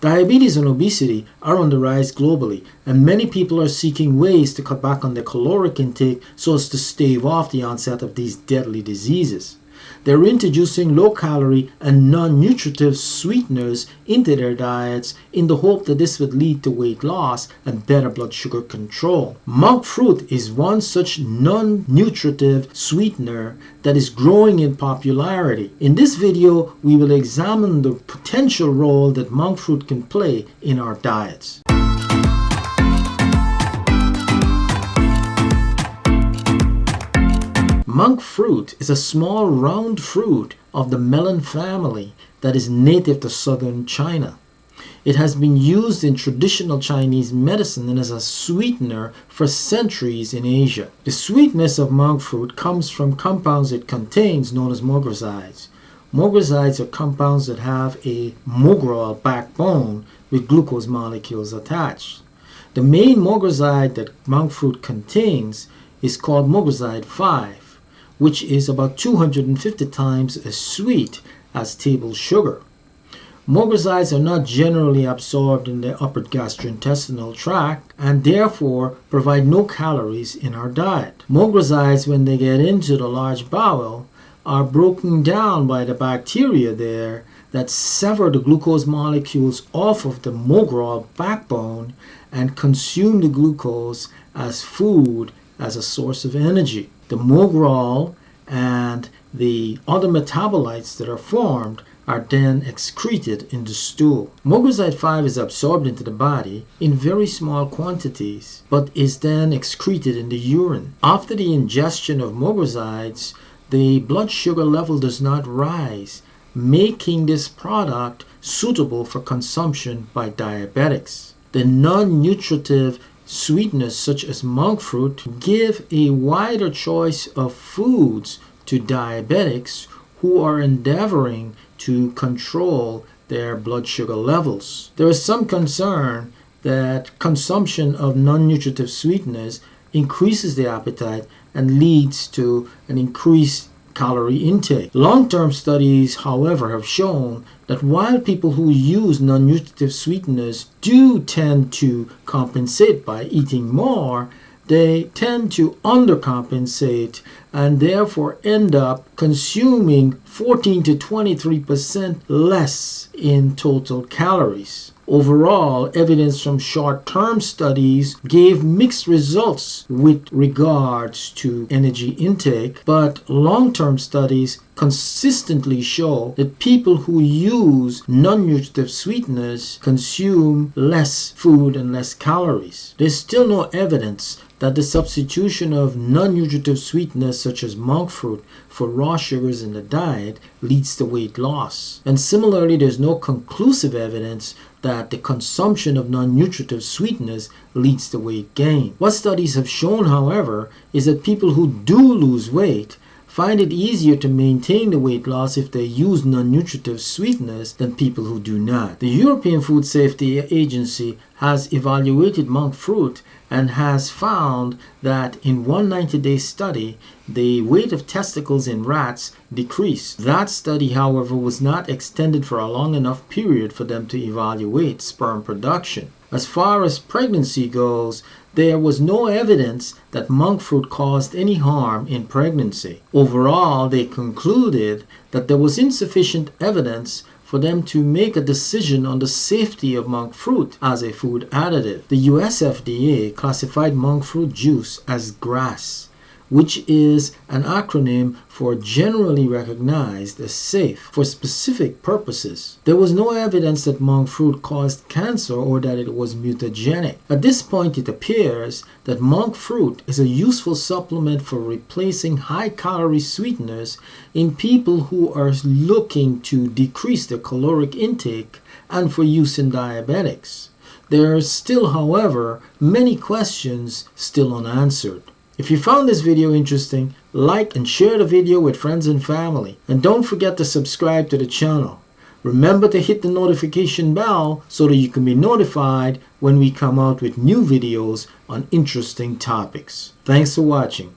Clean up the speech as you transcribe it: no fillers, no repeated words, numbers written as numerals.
Diabetes and obesity are on the rise globally, and many people are seeking ways to cut back on their caloric intake so as to stave off the onset of these deadly diseases. They're introducing low-calorie and non-nutritive sweeteners into their diets in the hope that this would lead to weight loss and better blood sugar control. Monk fruit is one such non-nutritive sweetener that is growing in popularity. In this video, we will examine the potential role that monk fruit can play in our diets. Monk fruit is a small round fruit of the melon family that is native to southern China. It has been used in traditional Chinese medicine and as a sweetener for centuries in Asia. The sweetness of monk fruit comes from compounds it contains known as mogrosides. Mogrosides are compounds that have a mogrol backbone with glucose molecules attached. The main mogroside that monk fruit contains is called mogroside 5. Which is about 250 times as sweet as table sugar. Mogrosides are not generally absorbed in the upper gastrointestinal tract and therefore provide no calories in our diet. Mogrosides, when they get into the large bowel, are broken down by the bacteria there that sever the glucose molecules off of the mogrol backbone and consume the glucose as food as a source of energy. The mogrol and the other metabolites that are formed are then excreted in the stool. Mogroside 5 is absorbed into the body in very small quantities, but is then excreted in the urine. After the ingestion of mogrosides, the blood sugar level does not rise, making this product suitable for consumption by diabetics. The non-nutritive sweeteners such as monk fruit give a wider choice of foods to diabetics who are endeavoring to control their blood sugar levels. There is some concern that consumption of non-nutritive sweeteners increases the appetite and leads to an increased calorie intake. Long-term studies, however, have shown that while people who use non-nutritive sweeteners do tend to compensate by eating more, they tend to undercompensate and therefore end up consuming 14 to 23% less in total calories. Overall, evidence from short-term studies gave mixed results with regards to energy intake, but long-term studies consistently show that people who use non-nutritive sweeteners consume less food and less calories. There's still no evidence that the substitution of non-nutritive sweeteners such as monk fruit for raw sugars in the diet leads to weight loss. And similarly, there's no conclusive evidence that the consumption of non-nutritive sweeteners leads to weight gain. What studies have shown, however, is that people who do lose weight find it easier to maintain the weight loss if they use non-nutritive sweeteners than people who do not. The European Food Safety Agency has evaluated monk fruit and has found that in one 90-day study, the weight of testicles in rats decreased. That study, however, was not extended for a long enough period for them to evaluate sperm production. As far as pregnancy goes, there was no evidence that monk fruit caused any harm in pregnancy. Overall, they concluded that there was insufficient evidence for them to make a decision on the safety of monk fruit as a food additive. The US FDA classified monk fruit juice as GRAS, which is an acronym for generally recognized as safe for specific purposes. There was no evidence that monk fruit caused cancer or that it was mutagenic. At this point, it appears that monk fruit is a useful supplement for replacing high-calorie sweeteners in people who are looking to decrease their caloric intake and for use in diabetics. There are still, however, many questions still unanswered. If you found this video interesting, like and share the video with friends and family. And don't forget to subscribe to the channel. Remember to hit the notification bell so that you can be notified when we come out with new videos on interesting topics. Thanks for watching.